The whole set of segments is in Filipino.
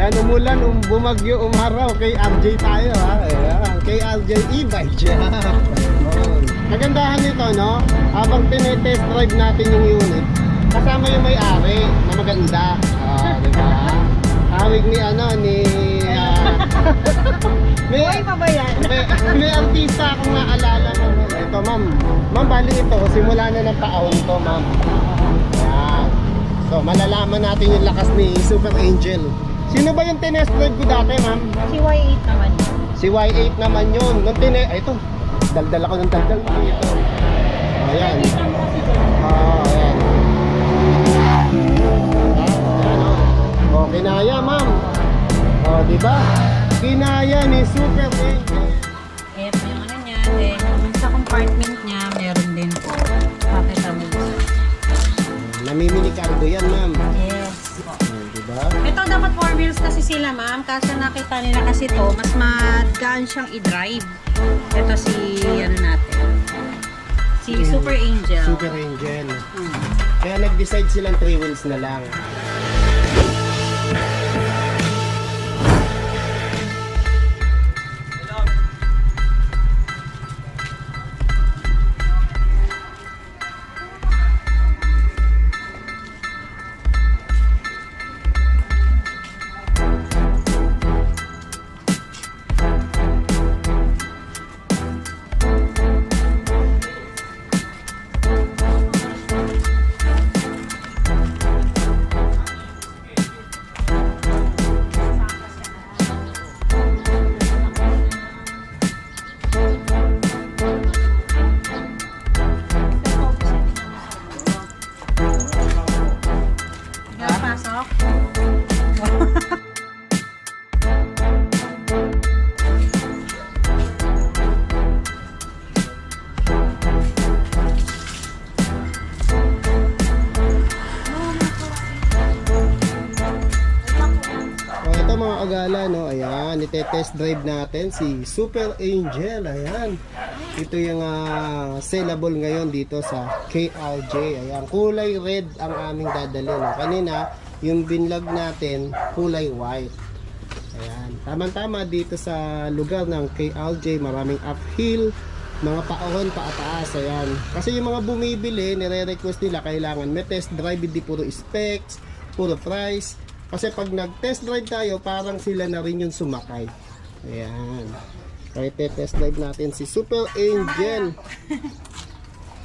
Ayan, umulan, bumagyo, umaraw. Kay RJ tayo ha. Ayan, kay RJ e-bike siya. Kagandahan nito, no? Habang tinetest drive natin yung unit, kasama yung may-ari na maganda. Diba? Tawag ni Buhay pa ba yan? may artista akong naalala ko. Ito, ma'am. Ma'am, bali ito. Simula na ng taon to, ma'am. Ayan. So, malalaman natin yung lakas ni Super Angel. Sino ba yung tinest drive ko dati, ma'am? Si Y8 naman. Si Y8 naman yun. Nung ay, ito. Daldal ako ng daldal. Ito. Ayan. Nakikita mo kasi doon. Ayan. Ayan, oh. Kinaya, ma'am. Diba? Kinaya ni Super Angel. Ito yung ano niya. Then, yung sa compartment niya, meron din po. Pakita mo. Namimili cargo yan, ma'am. Yes. Diba? Ito dapat 4 wheels kasi sila, ma'am. Kasi nakita nila kasi to, mas magaan siyang i-drive. Ito si, ano natin, si Super Angel. Super Angel. Kaya nag-decide silang 3 wheels na lang. Pasok. Ito mga kagala, no? Ayan, ite-test drive natin si Super Angel. Ayan. Ito yung sellable ngayon dito sa KRJ. Ayan, kulay red ang aming dadalhin. No? Kanina, yung binlog natin, kulay white. Ayan, tama-tama dito sa lugar ng KRJ, maraming uphill, mga paahon, paataas. Ayan, kasi yung mga bumibili, nire-request nila, kailangan may test drive, hindi puro specs, puro price. Kasi pag nag-test drive tayo, parang sila na rin yung sumakay. Ayan. Kaya test drive natin si Super Angel.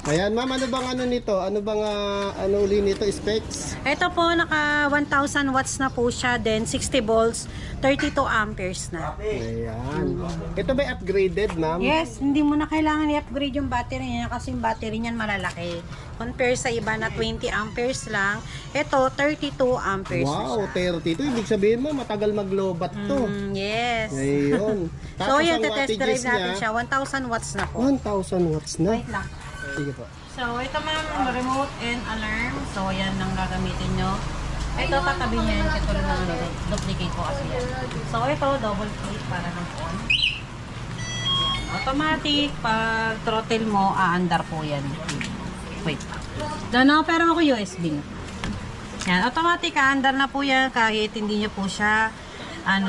Ayan, ma'am, ano bang ano nito? Ano bang ano uli nito, specs? Ito po, naka 1,000 watts na po siya. Then 60 volts, 32 amperes na. Ayan. Ito ba upgraded, ma'am? Yes, hindi mo na kailangan i-upgrade yung battery niya kasi yung battery niyan malalaki. Compare sa iba na 20 amperes lang, ito 32 amperes Wow, na siya. 32. Ibig sabihin mo, matagal maglobat to. Yes. Ayun. So yun, ang test drive wattages natin niya, siya. 1,000 watts na po. 1,000 watts na. Wait lang. Sige po. So, ito ma'am, remote and alarm. So, yan ang gagamitin nyo. Ito, tatabi niya yan. Katulad ng duplicate ko kasi yan. So, ito, double click para ng on. Yan. Automatic. Pag throttle mo, aandar po yan. Wait. Doon, pero ako USB. Yan, automatic, aandar na po yan kahit hindi nyo po siya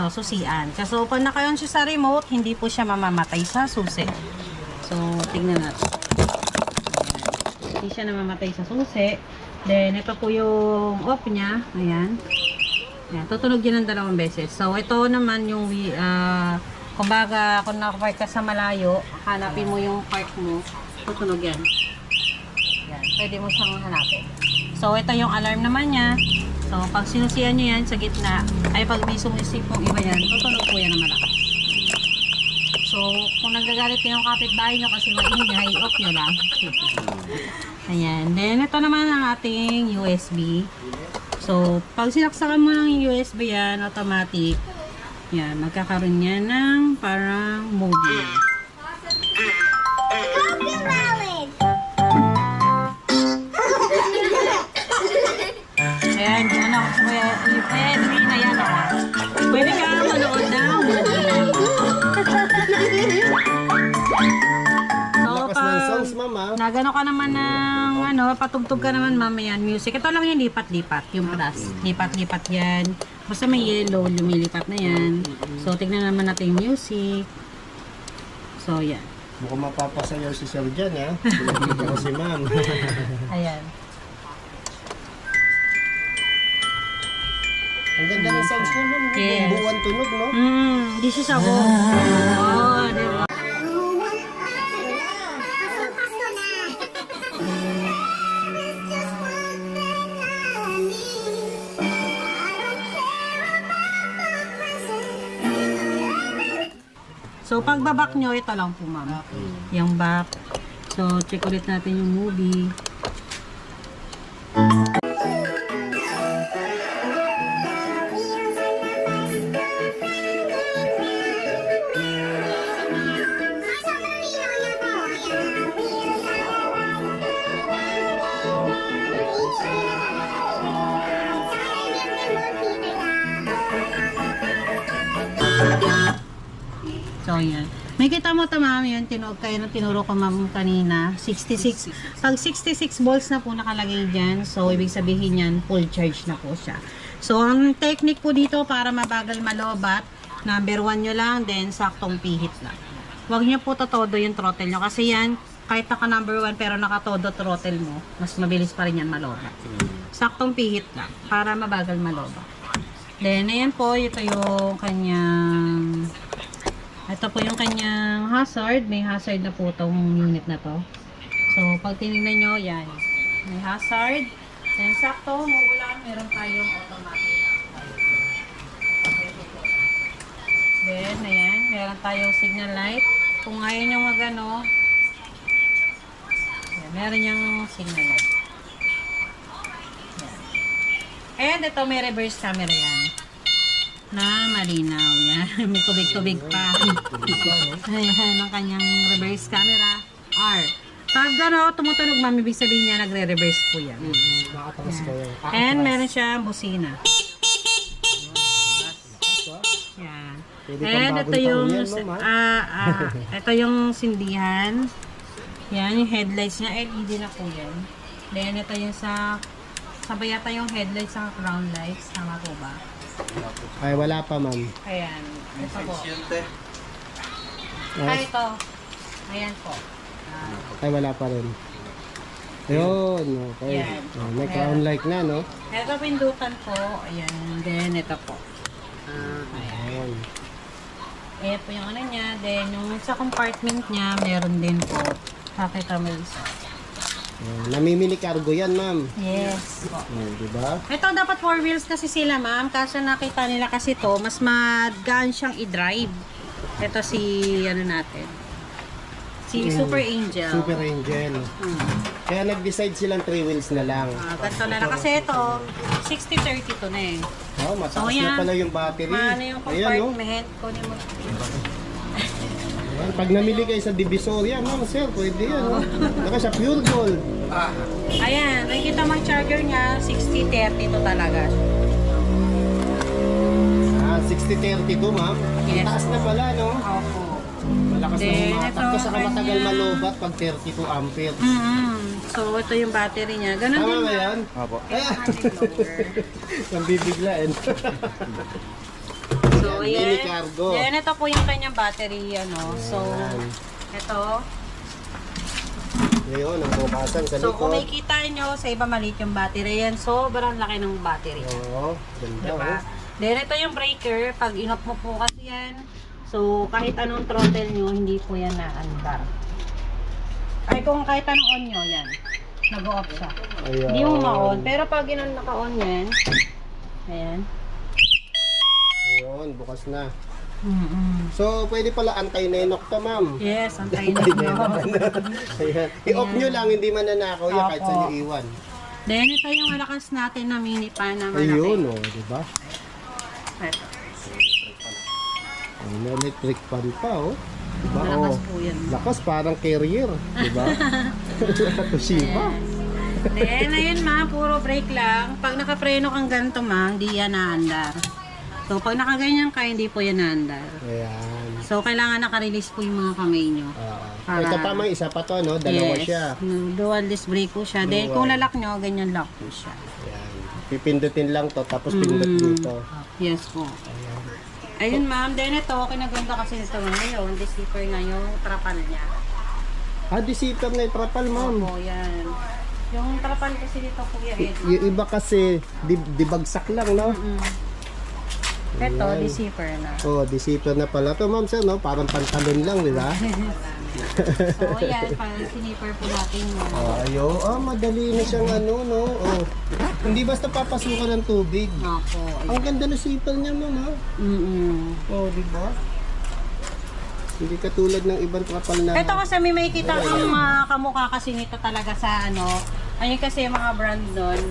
susian. Kasi pag naka-on siya sa remote, hindi po siya mamamatay sa susi. So, tignan natin. Hindi siya namamatay sa susi. Then, ito po yung off niya. Ayan. Ayan. Tutunog yan ng 2 beses. So, ito naman yung kumbaga, kung nakapark ka sa malayo, hanapin mo yung park mo, tutunog yan. Ayan. Pwede mo siyang hanapin. So, ito yung alarm naman niya. So, pag sinusiyan nyo yan sa gitna, ay pag may sumisip mong iba yan, tutunog po yan na malakas. So, kung nagagalit kayo ng kapitbahay nyo kasi maingay, off nyo lang. Ayan. Then, ito naman ang ating USB. So, pag sinaksakan mo ng USB yan, automatic. Yan, magkakaroon yan ng parang movie. Ayan, ano, pwede na yan. Pwede ka manood ng movie. Lakas ng songs, mama. Nagano ka naman ng patugtog ka naman mamaya music. Ito lang yung lipat-lipat, yung plus. Lipat-lipat yan. Basta may yellow, lumilipat na yan. So, tignan naman natin yung music. So, yan. Mukhang mapapasayaw si Sir dyan, ha? Pinakita ko si ma'am. Ayan. Ang ganda ng sounds niya, ma'am. Yes. Buwan tunog, no? This is a oh, diba? So, pag babak nyo, ito lang po, ma'am. Yung back. So, check ulit natin yung movie. So, yan. May kita mo ito, ma'am, yun, kaya nung tinuro ko, ma'am, kanina, 66. Pag 66 volts na po nakalagay dyan, so, ibig sabihin yan, full charge na po siya. So, ang technique po dito para mabagal malobat, number 1 nyo lang, then saktong pihit lang. Huwag nyo po todo yung throttle nyo, kasi yan, kahit naka number 1 pero nakatodo throttle mo, mas mabilis pa rin yan malobat. Saktong pihit lang, para mabagal malobat. Then, ayan po, ito yung kanyang... Ito po yung kanyang hazard. May hazard na po itong unit na to. So, pag tinignan nyo, yan. May hazard. Then, sakto, umuulan, meron tayong automatic. Then, ayan, meron tayong signal light. Kung ayaw nyo magano, ayan, meron yung signal light. Ayan. And ito, may reverse camera yan. Na malinaw yan. May tubig-tubig pa. Ayan ang kanyang reverse camera. R. Pag gano'n, tumutunog, ma'am, ibig sabihin niya, nagre-reverse po yan. Nakatakas kayo. And meron siya busina. Yan. Pwede And pang ito yung, bagong taon yan, ito yung sindihan. Yan, yung headlights niya. LED na po yan. Then, ito yung sabay yata yung headlights sa crown lights. Tama po ba? Ay, wala pa, ma'am. Ayan. Ito po. Ay, Ito. Ayan po. ay, wala pa rin. Ayun, okay. Yan. May crown light na, no? Ito pindutan po. Ayan. Then, ito po. Ayun. Ayan po yung ano niya. Then, yung sa compartment niya, meron din po. Pakita mo isa. Namimili cargo yan, ma'am. Yes. Po. Diba? Ito dapat 4 wheels kasi sila, ma'am. Kasi nakita nila kasi to, mas magaan siyang i-drive. Ito si, ano natin, si Super Angel. Super Angel. Kaya nag-decide silang 3 wheels na lang. Ganito na lang. Kasi ito, 60-30 to na eh. Oh, mataas So, na yan. pala yung battery. Paano yung Ayan, no? compartment? Kunin mo. Ayan, pag namili kayo sa Divisoria, ma'am, sir, pwede yan, no? Saka sa Pure Gold. Ayan, nakikita mo yung charger niya, 60-30 to talaga. 60-32, ma'am. Yes. Taas na pala, no? Opo. Malakas na Then, matakbo, ito, saka matagal kanya. malobat pag 32 amperes. So, ito yung battery niya. Ganun Tama din ba yan? Opo. Ang bibiglain. So, Mini yan. cargo. Yan, ito po yung kanyang battery, ano. So, ito. Ngayon, ang bukasan sa So, kung likod. makikita nyo, sa iba maliit yung battery. Yan, sobrang laki ng battery. Oo, ganda. Diba? Oh. Then, ito yung breaker. Pag inop mo po kasi yan, so, kahit anong throttle nyo, hindi po yan naandar. Ay, kung kahit anong on nyo, yan. Nag-off siya. Ayan. Hindi mo ma-on. Pero pag naka-on yan, ayan. Ayun, bukas na. So, pwede pala anti-nenok to, ma'am. Yes, antayin nyo. Ayan. I-off nyo lang, hindi mananakaw yan kahit Opo. sa nyo iwan. Then, ito yung malakas natin na mini pan na malaki. Ayun, oh, diba? Ito. Ay, may electric fan pa, oh. Diba? Malakas Oh. po yan. Lakas, parang carrier. Diba? Toshiba. Then, ayun ma, puro brake lang. Pag nakapreno kang ganito ma, hindi yan naandar. So, pag nakaganyan ka, hindi po yan naandar. Ayan. So, kailangan nakarelease po yung mga kamay nyo. Para- Ito pa, may isa pa to, no? Dalawa siya. Dual disc brake po siya. Then, kung lalak nyo, ganyan lock po siya. Ayan. Pipindutin lang to, tapos pindot dito. Yes po. Ayun ma'am, then ito, kinaganda kasi nito ngayon, deceiver na yung trapal niya. Disipper na itrapal, ma'am. Opo, yan. Yung trapal kasi dito kuya, Yung iba kasi, di bagsak lang, no? ito, Ayan. deceiver na. Oh, disipper na pala to, ma'am, sir, no? Parang pantalon lang, di ba? So, yan, parang sinipper po natin yun. Ayo, madali na siyang ano, no? Oh. Hindi basta papasukan ng tubig. Opo. Ang ganda ng sipal niya, ma'am, ha? Oh, di ba? Hindi katulad ng ibang trapal na... Ito kasi may makikita kang mga kamukha kasi nito talaga sa ano. Ayun kasi yung mga brand doon.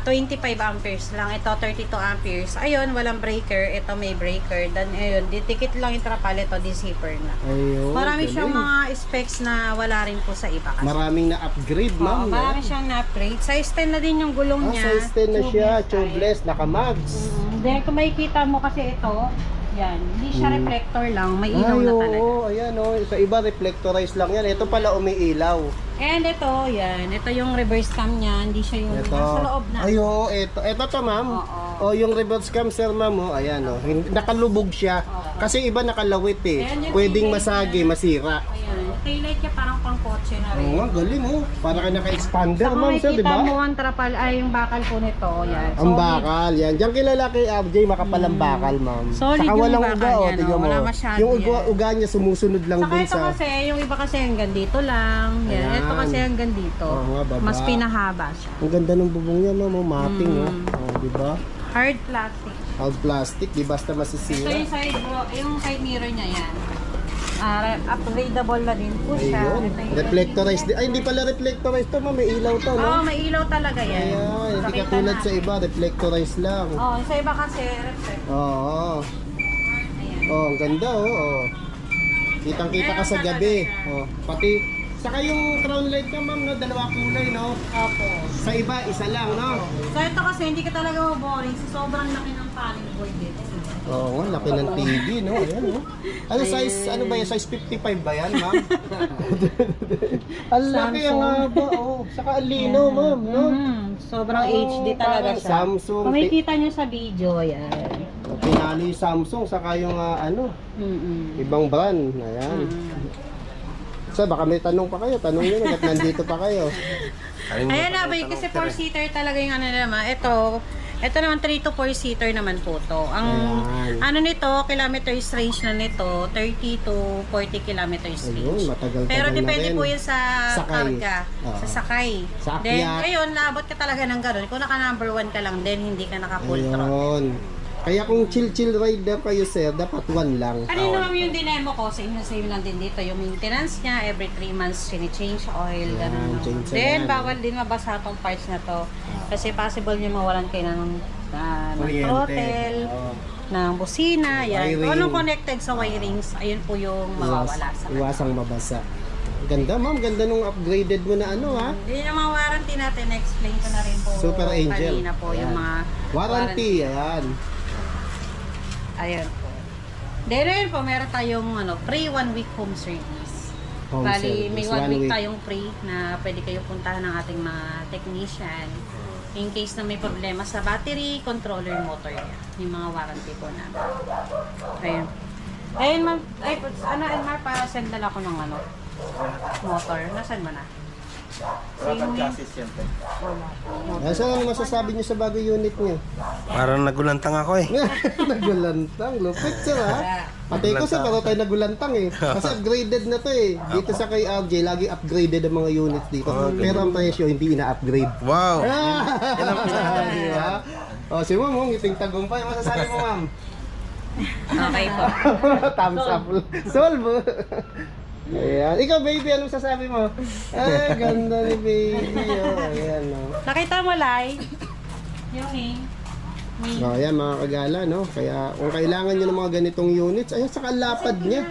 25 amperes lang. Ito 32 amperes. Ayun, walang breaker. Ito may breaker. Then ayun, didikit lang yung trapal. Ito, deceiver na. Ayun, Marami galing. siyang mga specs na wala rin po sa iba kasi. Maraming na-upgrade, Oo, ma'am. marami siyang na-upgrade. Size 10 na din yung gulong niya. Size 10 na siya. Tubeless Tubeless, naka-mags. Then kung makikita mo kasi ito, yan, hindi siya reflector lang, may ilaw Ay, na oo, talaga. ayan, oh. Sa iba, reflectorized lang yan. Ito pala umiilaw. And ito, yan, ito yung reverse cam niya, hindi siya yung Ito. nasa loob na. Ay, oo, ito to, ma'am. Oo. Oh, yung reverse cam, sir, ma'am, oh. Ayan, oh. Nakalubog siya. Kasi iba nakalawit, eh. Ayan, yung Pwedeng taillight masagi, masira. Ayan, yung taillight niya parang pang kotse na rin. Oo nga, galing, oh. Para ka naka-expander, Saka ma'am, sir, di makikita ba? mo ang trapal, ay yung bakal po nito, yan. Ang bakal, yan. Diyan kilala kay RJ, makapal ang bakal, ma'am. Solid Saka yung walang bakal uga, oh. yan, Tingnan oh. mo. Wala masyado Yung yan. uga niya sumusunod lang Saka dun ito sa... kasi, yung iba kasi hanggang dito lang. Yan. Ayan. Ito kasi hanggang dito. Oo nga, baba. Mas pinahaba siya. Ang ganda ng bubong niya, ma'am. Oh, mating, oh. Oh, di ba? Hard plastic. Hard plastic, di basta Ito masisira. yung side mirror niya yan. Upgradable na din po siya. Ayun. Ito yung- Reflectorized. Ay, hindi pala reflectorized to, ma'am. May ilaw to, no? Oo, may ilaw talaga yan. Ayan, hindi Pakita katulad na. sa iba, reflectorized lang. Oo, sa iba kasi reflect. Oo. Ayan. Oh, ang ganda, oh. Oh. Kitang-kita ka sa gabi. Oh, pati saka yung crown light ka, ma'am, no, dalawa kulay, no? Opo. Sa iba, isa lang, no? So ito kasi hindi ka talaga maboring. Sobrang laki ng panel board dito. Oo, laki ng TV, no? Ayan, no? Ano size, ano ba yan? Size 55 ba yan, ma'am? Ang laki, ang haba, oh. Saka ang linaw, ma'am, no? Sobrang Oo, HD talaga parang siya. Samsung. Kung makikita nyo sa video, yan. Pinalo yung Samsung, saka yung ano, ibang brand. Ayan. So, baka may tanong pa kayo. Tanong nyo na, ba't nandito pa kayo? Ayan na, bay, kasi 4-seater talaga yung ano naman. Ito naman 3 to 4-seater naman po to. Ang Ayan. ano nito, kilometers range na nito, 30 to 40 kilometers range. Ayun, matagal-tagal Pero na depende rin. po yun sa Sakay. karga, Oo. sa sakay. Sa Then, akyat. ngayon, naabot ka talaga ng gano'n. Kung naka number 1 ka lang, then hindi ka naka full throttle. Ayun. Kaya kung chill-chill rider kayo, sir, dapat 1 lang. Kanina naman yung dinemo ko, same lang din dito. Yung maintenance niya, every 3 months, change oil, Yan, gano'n. change Then, yan. bawal din mabasa tong parts na to. Kasi possible nyo mawalan kayo ng Kuryente. throttle, Oo. ng busina, yan. Wiring. Kung anong connected sa wirings, ayun po yung mawawala sa Iwasang mabasa. Ganda, ma'am. Ganda nung upgraded mo na ano, ha? Yun yung mga warranty natin, explain ko na rin po Super Angel. kanina po yung Ayan. mga Warranty, ayan. Ayan po. Then ayun po, meron tayong free 1 week home service. Home Bali, may service, 1 week 1 week. tayong free na pwede kayo puntahan ng ating mga technician in case na may problema sa battery, controller, motor niya. Yung mga warranty po namin. Ayun. Ayun, ma'am. Ay, Elmar, para send na lang ako ng motor. Nasaan mo na? Ratang chassis yan, te. Ano ang masasabi niyo sa bagong unit niyo? Parang nagulantang ako eh. Nagulantang, lupit sir, ha? Pati ko sir, pero tayo nagulantang eh. Kasi upgraded na to eh. Dito sa kay RJ, lagi upgraded ang mga units dito. Pero ang presyo, hindi ina-upgrade. Wow! Yan ang pinaka. O, si ma'am, ngiting tagumpay. Masasabi mo, ma'am? Okay po. Thumbs up. Solve. Ayan. Ikaw, baby, anong sasabi mo? Ay, ganda ni baby. Oh, ayan, no. Nakita mo, Lai? Yung Oh, ayan, mga kagala, no? Kaya, kung kailangan nyo ng mga ganitong units, ayan, saka lapad niya.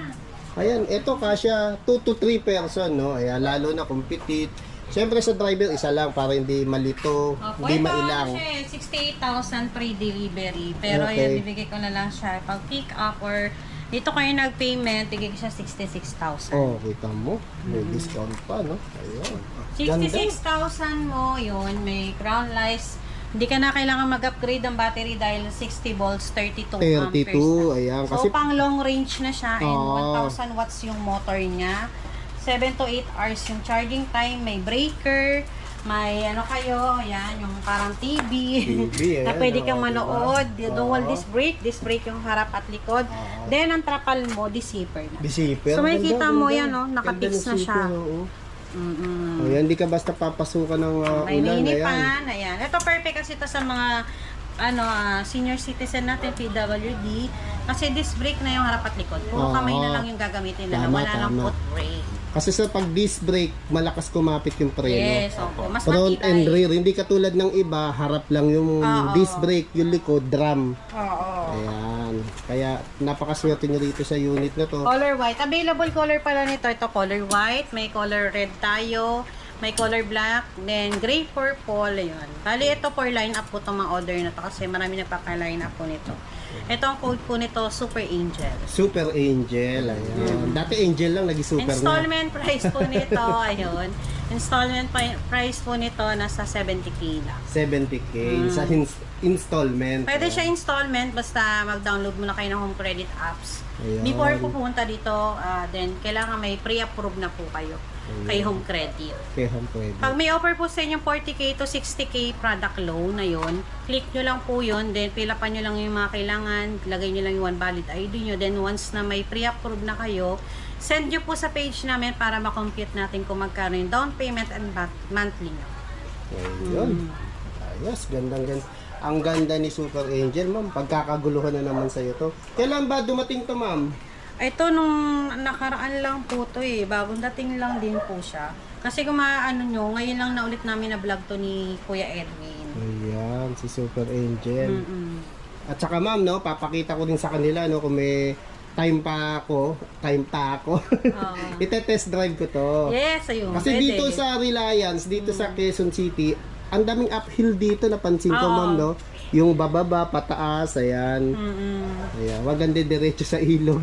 Ayan, eto kasya 2 to 3 person, no? Ayan, lalo na kung petite. Siyempre sa driver, isa lang para hindi malito, hindi mailang. Ito, 68,000 free delivery. Pero Okay. yun, bibigay ko na lang siya pag pick up or dito kayo nag-payment, bigay ko siya 66,000. Oh, kita mo. May discount pa, no? Ayun. Ganda. 66,000 mo, yun, may crown lights, Hindi ka na kailangan mag-upgrade ng battery dahil 60 volts, 32 amperes 32, na. ayan. So, Kasi, pang long range na siya and Oo. 1,000 watts yung motor niya. 7 to 8 hours yung charging time. May breaker, may ano kayo, ayan, yung parang TV, TV, na ayan, pwede kang diba? manood. Dual Oo. disc brake yung harap at likod. Then, ang trapal mo, di-zipper na. Zipper. So, makikita mo yan, no? nakapix na siya. Ayan, hindi ka basta papasukan ng May ulan. mini Ayan. fan, ayan. Ito perfect kasi ito sa mga senior citizen natin, PWD. Kasi disc brake na yung harap at likod. Puro Oo. kamay na lang yung gagamitin nila. Tama, Wala nang tama. foot brake. Kasi sa pag disc brake, malakas kumapit yung preno. Yes, opo. Mas Front matibay. and rear, hindi katulad ng iba, harap lang yung Oo. disc brake, yung likod, drum. Oo. Ayan. Kaya napakaswerte nyo rito sa unit na to. Color white. Available color pala nito. Ito color white. May color red tayo. May color black. Then gray purple. Ayun. Bali ito for line up po itong mga order na to. Kasi marami nagpaka-line up po nito. Ito ang code po nito, Super Angel. Super Angel. Ayan. Dati Angel lang, naging super na. Installment price po nito, ayun. Installment price po nito nasa 70k lang. 70k sa installment. Pwede siya installment basta mag-download muna kayo ng home credit apps. Ayan. Before po pumunta dito, then kailangan may pre-approve na po kayo kay home credit. Kaya pwede. Pag may offer po sa inyong 40k to 60k product loan na yun, click nyo lang po yun, then fill upan nyo lang yung mga kailangan, lagay nyo lang yung one valid ID nyo, then once na may pre-approve na kayo, send nyo po sa page namin para ma-compute natin kung magkano yung down payment and monthly nyo. Ayun. Ayos, gandang. Ang ganda ni Super Angel, ma'am. Pagkakaguluhan na naman sa'yo to. Kailan ba dumating to, ma'am? Ito nung nakaraan lang po to bagong dating lang din po siya. Kasi kung maaano nyo, ngayon lang na ulit namin na vlog to ni Kuya Edwin. Ayan, si Super Angel. Mm-mm. At saka ma'am, no, papakita ko din sa kanila, no, kung may time pa ako, ite-test drive ko to. Yes, ayun. Kasi pwede. dito sa Reliance, dito sa Quezon City, ang daming uphill dito, napansin ko, Oo. ma'am, no? Yung bababa, pataas, ayan. Ayan, wag ganda diretso sa ilog.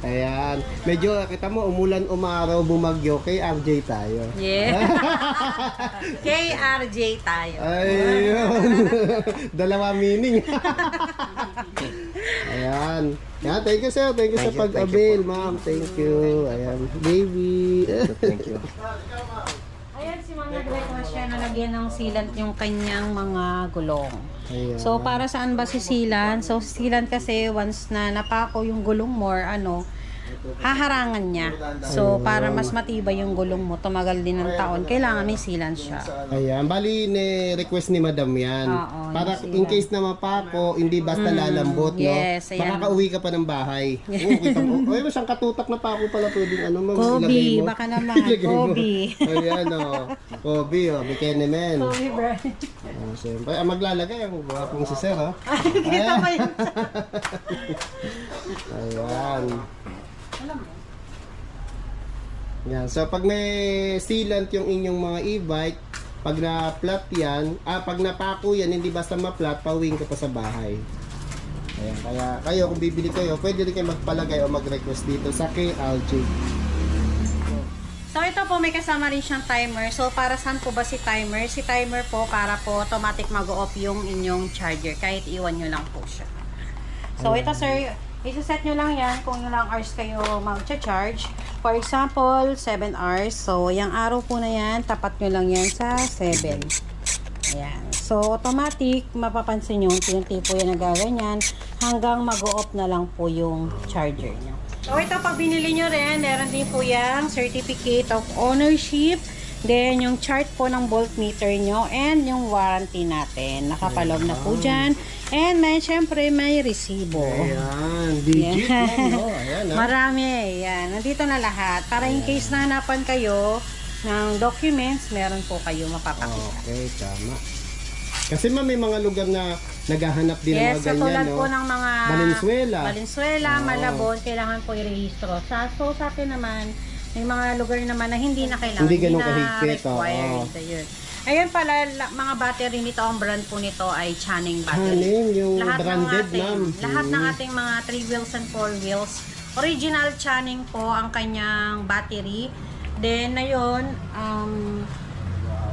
Ayan. Medyo, kita mo, umulan, umaraw, bumagyo, kay RJ tayo. Yeah. KRJ tayo. Ayun. Dalawa meaning. Ayan. Ayan, thank you sir. Thank you sa pag-avail, ma'am. Thank you. Ayan, baby. Thank you. Ayan, si Ma'am nag-request siya na lagyan ng sealant yung kanyang mga gulong. Ayan. So, para saan ba si sealant? So, si sealant kasi once na napako yung gulong mo or haharangan niya. So, para mas matibay yung gulong mo, tumagal din ng taon, kailangan may sealant siya. Ayan, bali request ni madam yan. Oo, Para yung in case na mapako, hindi basta lalambot, yes, no? ayan. Makakauwi ka pa ng bahay. Oo, kita mo. Ay, siyang katutak na pako pala pwedeng ma'am, Kobe, ilagay mo. baka naman. Ilagay mo. Kobe. Ayan, Kobe, Bikini men. Kobe, Brian. Siyempre, maglalagay ang gwapong si sir, ha? Kita ba yun? Ayan. Yan. So, pag may sealant yung inyong mga e-bike, pag na-flat yan, pag napako yan, hindi basta ma-flat, pauwiin ka pa sa bahay. Ayan. Kaya kayo, kung bibili kayo, pwede rin kayo magpalagay o mag-request dito sa KLJ. So, ito po, may kasama rin siyang timer. So, para saan po ba si timer? Si timer po, para po automatic mag-off yung inyong charger. Kahit iwan nyo lang po siya. So, ito sir, isa-set nyo lang yan kung ilang hours kayo mag-charge. For example, 7 hours. So, yung araw po na yan, tapat nyo lang yan sa 7. Ayan. So, automatic, mapapansin nyo, unti-unti po yan nagaganyan hanggang mag-off na lang po yung charger nyo. So, ito pag binili nyo rin, meron din po yung certificate of ownership, then yung chart po ng voltmeter nyo, and yung warranty natin. Nakapaloob na po dyan. And may, syempre, may resibo. Ayan. Digit yan, no? Ayan, ha? Marami. Yan. Nandito na lahat. Para in case na hanapan kayo ng documents, meron po kayo mapapakita. Okay, tama. Kasi may mga lugar na naghahanap din ng Yes, mga ganyan, katulad no? po ng mga Valenzuela, Oo. Malabon, kailangan po i-rehistro. So, sa atin naman, may mga lugar naman na hindi na kailangan, Hindi ganun na kahigpit, required. Ayun. Ayun pala, mga battery nito, ang brand po nito ay Channing battery. Channing, yung Lahat branded, ng ma'am. lahat ng ating mga 3 wheels and 4 wheels, original Channing po ang kanyang battery. Then, na yun,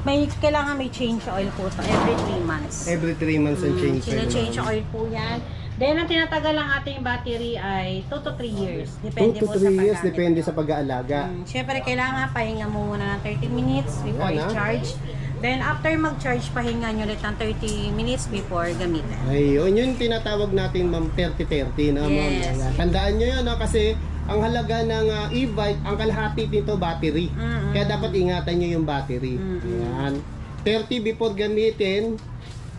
may kailangan may change oil po to every 3 months. Every 3 months ang change. Change oil po yan. Then, ang tinatagal ng ating battery ay 2 to 3 years. 2 Depende to po 3 sa years, paggamit. depende sa pag-aalaga. Siyempre, kailangan pahinga mo muna ng 30 minutes before Ayan, i-charge. Then, after mag-charge, pahinga nyo ulit ng 30 minutes before gamitin. Ayun, yun tinatawag natin ma'am 30-30 na ma'am. Yes. Ayan. Tandaan nyo yun, no? Kasi ang halaga ng e-bike, ang kalahati nito battery. Kaya dapat ingatan nyo yung battery. Ayan. 30 before gamitin,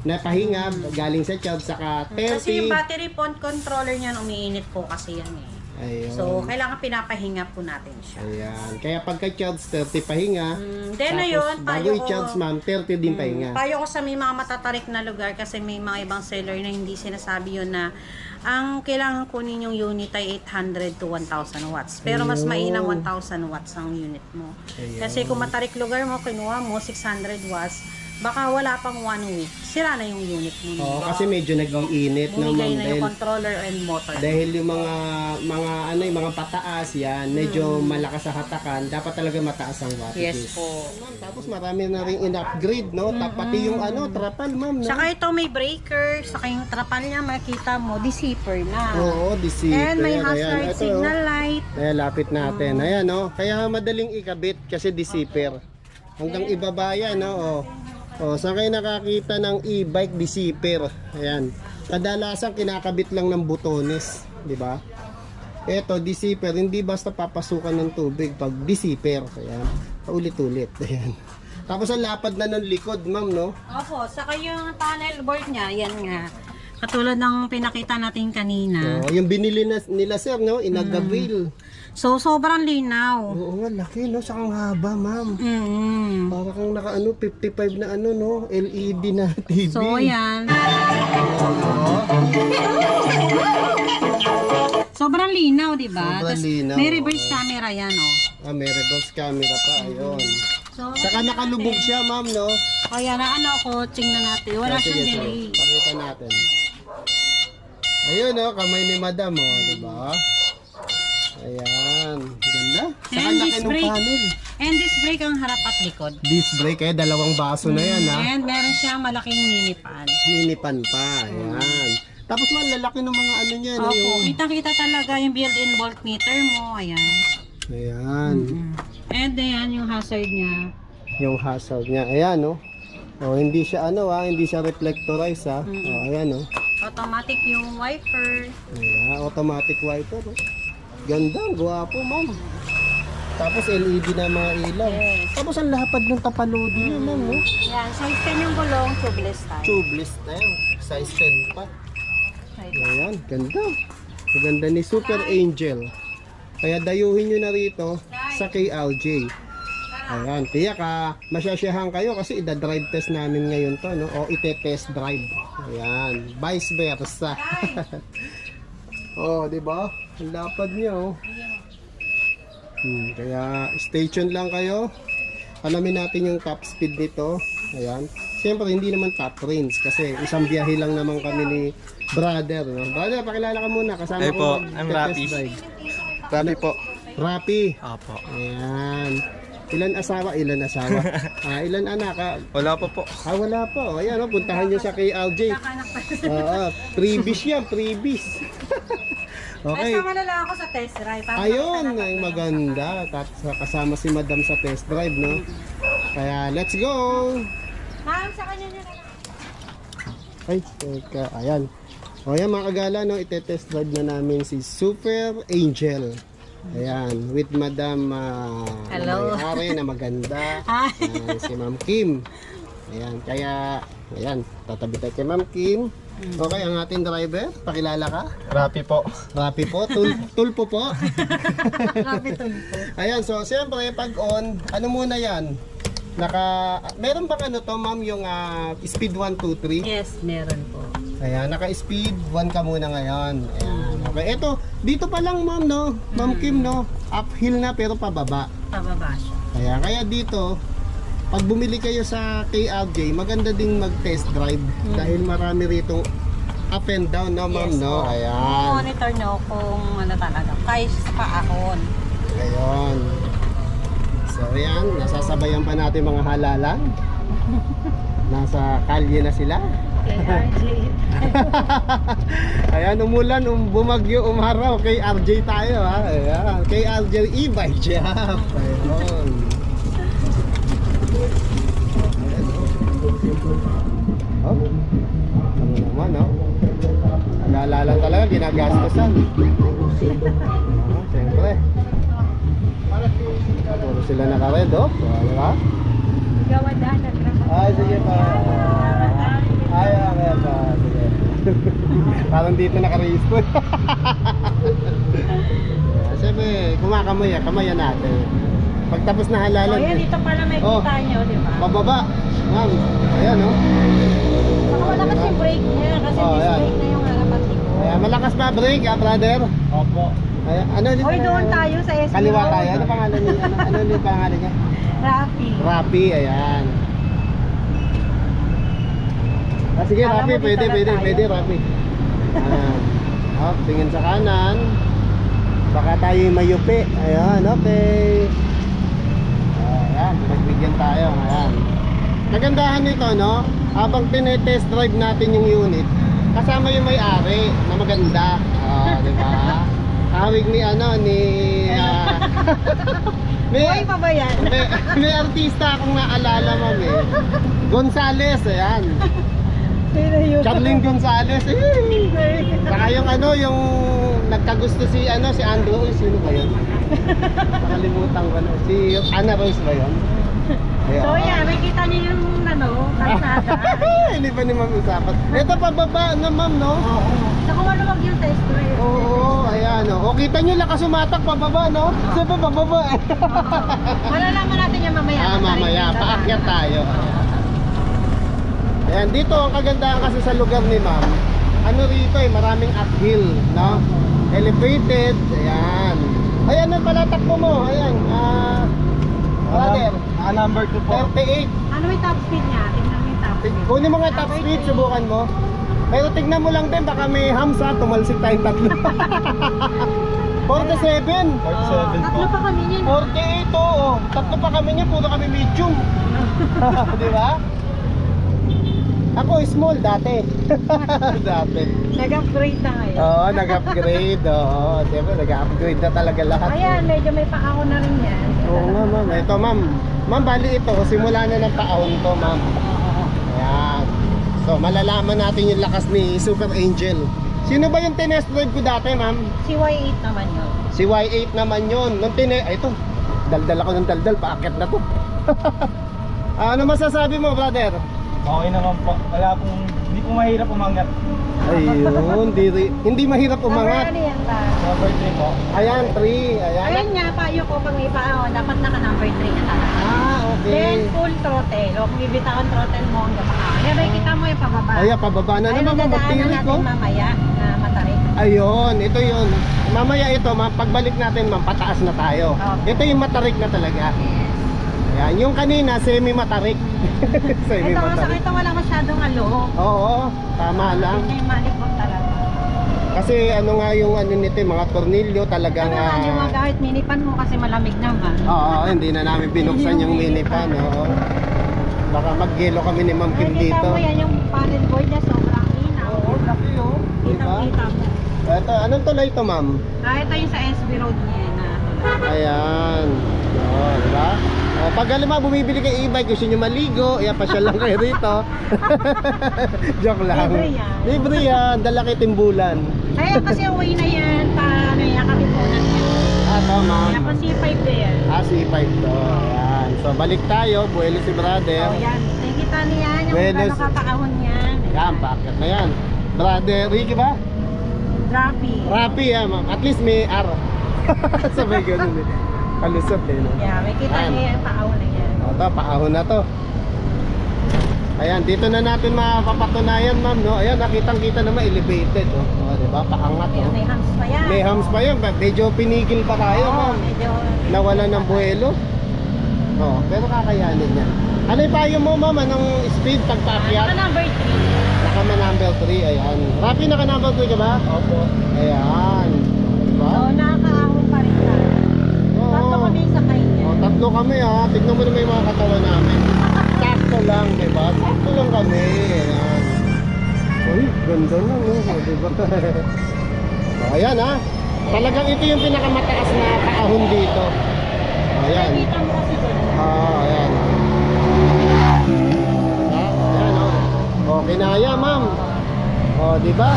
na pahinga, galing sa charge, saka 30. Kasi yung battery phone controller niyan, umiinit po kasi yan eh. Ayun. So, kailangan pinapahinga po natin siya. Ayan. Kaya pagka-charge, 30 pahinga. Then na yun, bago i-charge ma'am, 30 din pahinga. Payo ko sa may mga matatarik na lugar kasi may mga ibang seller na hindi sinasabi yun na ang kailangan kunin yung unit ay 800 to 1,000 watts. Pero mas mainam 1,000 watts ang unit mo. Ayun. Kasi kung matarik lugar mo, kinuha mo 600 watts, baka wala pang 1 week, sira na yung unit mo. Oo, kasi medyo nag-iinit na Bumigay ma'am. na yung controller and motor. Dahil yung mga pataas yan, medyo malakas sa hatakan, dapat talaga mataas ang wattage. Yes po. Tapos marami na rin in-upgrade, no? Pati yung trapal, ma'am, no? Saka ito may breaker, saka yung trapal niya makita mo, deceiver na. Oo, deceiver. And may Ayan, hazard ito, signal light. Ayan, lapit natin. Ayan, no? Kaya madaling ikabit kasi deceiver. Hanggang ibaba yan, no? Saan kayo nakakita ng e-bike deceiver? Ayan. Kadalasan kinakabit lang ng butones, di ba? Ito, deceiver, hindi basta papasukan ng tubig pag deceiver. Ayan. Paulit-ulit. Ayan. Tapos ang lapad na ng likod, ma'am, no? Opo, saka yung tunnel board niya, yan nga. Katulad ng pinakita natin kanina. Yung binili nila, sir, no? Inagawil. So, sobrang linaw. Oo nga, laki, no? Sakang haba, ma'am. Mm-hmm. Para kang 55 na no? LED na TV. So, ayan. Sobrang linaw, di ba? Sobrang Tas linaw. may reverse camera yan, oh. May reverse camera pa, ayun. So, Saka nakalubog siya, ma'am, no? kaya na ko, tingnan natin. Wala Sige, siyang sige. delay. Pakita natin. Ayun, no? Kamay ni madam, di ba? Ayan. Ganda. Saka And laki disc ng brake. panel. And this brake ang harap at likod. Disc brake, dalawang baso na yan, ha? And meron siyang malaking mini pan. Minipan pa, ayan. Tapos lalaki ng mga ano niya, no? Opo, kitang-kita talaga yung built-in voltmeter mo. Ayan. Ayan. And ayan yung hazard niya. Yung hazard niya. Ayan, no? Hindi siya hindi siya reflectorize, ha? Ayan, no? Automatic yung wiper. Ayan, automatic wiper, no? Ganda, guwapo, ma'am. Tapos LED na mga ilaw. Yes. Tapos ang lapad ng tapalodi niya, ma'am, no? Yan, size 10 yung gulong, tubeless tayo. Tubeless tayo. Size 10 pa. Ayan, ganda. Ganda ni Super Angel. Kaya dayuhin nyo na rito sa KLJ. Ayan, tiyak masyasyahan kayo kasi ida-drive test namin ngayon to, no? O ite-test drive. Ayan, vice versa. Oh, di ba? Ang lapad niya, oh. Kaya stay tuned lang kayo. Alamin natin yung top speed nito. Ayan. Siyempre, hindi naman top range kasi isang biyahe lang naman kami ni brother, no? Brother, pakilala ka muna. Kasama Hey ko po, mag- I'm test Rapi. drive. Rapi po. Rapi. Opo. Ayan. Ilan asawa? Ilan asawa? Ilan anak? Wala pa po. Wala pa. Oh. Ayan, oh, puntahan nyo sa KLJ. Kakanak pa. Freebies yan, freebies. Ay, Okay. sama na lang ako sa test drive. Para Ayun, makita ay natin. maganda. Kasama si Madam sa test drive, no? Kaya, let's go! Ma'am, sa kanya niya na lang. Ay, teka, ayan. O yan mga kagala, no? Ite-test drive na namin si Super Angel. Ayan, with Madam Hello. may-ari na maganda. Hi. Ayan, si Ma'am Kim. Ayan, kaya, ayan, tatabi tayo kay Ma'am Kim. Okay, ang ating driver, pakilala ka? Rapi po. Rapi po, tulpo po. Ayan, so siyempre pag on, ano muna yan? Meron bang ano to, ma'am, yung speed 1, 2, 3? Yes, meron po. Ayan, naka-speed 1 ka muna ngayon. Ayan, okay. Ito, dito pa lang, ma'am, no? Ma'am Kim, no? Uphill na pero pababa. Pababa siya. Ayan, kaya dito, pag bumili kayo sa KLJ, maganda ding mag-test drive dahil marami rito up and down, no, ma'am, Yes, no? po. Ayan. Monitor nyo kung ano talaga. Kaya sa paahon. Ayun. So, ayan, nasasabayan pa natin mga halalan. Nasa kalye na sila. Kay RJ. Ayan, umulan, bumagyo, umaraw. Kay RJ tayo ha. Ayan, kay RJ e-bike shop. Ayun. Oh, ano naman, no? Naalala talaga, ginagastosan. Siyempre. Puro sila naka-red, oh. Di ba? Gawadaan at Ay, sige pa. Ay, okay pa. Sige. Parang dito naka-register. Siyempre, kumakamoy, kamayan natin. Pagtapos na halalan. So yan, dito pala may Oh. kita nyo, di ba? Pababa. Ma'am. Ayan, oh. Saka wala kasi brake niya, kasi Oh, disc yan. brake na yung harapan dito. Ayan, malakas pa brake, brother. Opo. Ayan, ano dito? Hoy, doon tayo sa SB Kaliwa Road. tayo. Ano pangalan niya? Ano yung pangalan niya? Rafi. Rappi, ayan. Ah, sige, Alam Rappi, mo, dito lang tayo. pwede, Rappi. Ayan. Oh, tingin sa kanan. Baka tayo mayupi. Ayan, okay. Ayan, pinagbigyan tayo. Ayan. Kagandahan nito, no? Habang tinetest drive natin yung unit, kasama yung may-ari na maganda. Oh, di ba? Hawig ni Buhay pa ba yan? may artista akong naalala, ma'am eh. Gonzales, ayan. Sino yun? Charlene Gonzales. Saka yung yung nagkagusto si Andrew, sino ba yun? Nakalimutan ko na. Si Ana Rose ba yun? Ayan. So yan, may kita niyo yung kalsada. Hindi pa ni ma'am usapan. Ito pababa na ma'am, no? Oo. Saka maluwag yung test drive. Oo, ayan o. O, kita nyo lakas sumatak pababa, no? So, pababa. Malalaman natin yan mamaya. Mamaya, paakyat tayo. Ayan, dito ang kagandahan kasi sa lugar ni ma'am. Ano rito maraming uphill, no? Elevated, ayan. Ayan ang pala takbo mo, ayan. Brother, Number 2 po. 38. Ano yung top speed niya? Tingnan mo yung top speed. Kunin mo nga top speed, subukan mo. Pero tignan mo lang din, baka may hams ha, tumalsik tayong tatlo. 47. 47 po. Tatlo pa kami niyan. 48 oo. Tatlo pa kami niya, puro kami medium. Di ba? Ako small dati. Dati. Nag-upgrade na ngayon. Oo, nag-upgrade. Oo, siyempre nag-upgrade na talaga lahat. Ayan, medyo may paahon na rin yan. Oo nga ma'am. Ito ma'am. Ma'am, bali ito. Simula na ng taon to ma'am. Ayan. So, malalaman natin yung lakas ni Super Angel. Sino ba yung tinest drive ko dati ma'am? Si Y8 naman yun. Si Y8 naman yun. Nung ay ito. Daldal ako ng daldal. Paakyat na to. Ano masasabi mo, brother? Okay naman po. Wala pong, hindi po mahirap umangat. Ayun, hindi mahirap umangat. Ano yan ba? Number 3 po. Ayan, 3. Ayan. Ayun nga, payo ko pag may paahon, dapat naka number 3 ka talaga. Ah, Then okay. full throttle. O kung ibitawan throttle mo hanggang paahon. Yan, makikita mo yung pababa. Ayan, pababa na naman dadaanan magtirik natin ko. mamaya na matarik. Ayun, ito yun. Mamaya ito, pagbalik natin ma'am, pataas na tayo. Okay. Ito yung matarik na talaga. Ayan, yung kanina, semi-matarik. Ito, sa Semi-matarik. ito wala masyadong alo. Oo, tama lang. Ito yung malikot talaga. Kasi ano nga yung nito, mga tornilyo talagang... Ito naman yung mga kahit minipan mo kasi malamig naman. Oo, hindi na namin binuksan yung minipan. Oo. Baka mag-yelo kami ni Ma'am Kim Nakikita dito. mo yan yung panel board niya, sobrang inaw. Oo, laki oh. Diba? Kitang-kita mo. Ito, anong tulay ito ma'am? Ito yung sa SB Road niya na tulad. Ayan. Oo, diba? O, pag alam bumibili kayo e-bike, gusto nyo maligo, pasyal lang kayo rito. Joke lang. Libre yan. Libre yan, dala kayo timbulan. Kaya kasi uwi na yan, paano yan, katipunan yan. Ah, tama. Kaya pa C5 na yan. Ah, C5 to. Ayan. So, balik tayo. Buelo si brother. O yan, nakikita niya yan, yung Buenos- gano'ng kapaahon yan. Ayan, packet na yan. Brother, Ricky ba? Droppy. Rappi, ma'am. At least may R. Sabay ganun eh. Palusot eh, no? Yeah, may kita Ayan. niya yung paahon na yan. O, ito, paahon na to. Ayan, dito na natin mapapatunayan, ma'am, no? Ayan, nakitang-kita naman, elevated, oh. O, diba? Paangat, Ayan, oh. may hams pa yan. May hams pa yan. Medyo pinigil pa tayo, Oo, ma'am. medyo... Nawala ng buwelo. Oh, pero kakayanin yan. Ano yung payo mo, ma'am? Anong speed Ito pagpaakyat? number 3. Naka number 3, ayan. Rappi, naka number 3 ka ba? Opo. Ayan. Diba? So, nakakaahon pa rin tayo. Oo. Tatlo kami sa kanya. Oh, tatlo ano kami ha, tignan mo naman yung mga katawan namin. Sakto lang, diba? Sakto lang kami. Ayan. Uy, ganda na, no? Diba? So, ayan ha. Talagang ito yung pinakamataas na kaahon dito. Ayan. Kita mo kasi doon. Ayan. Ayan, oh. Oh, kinaya, ma'am. Oh, diba?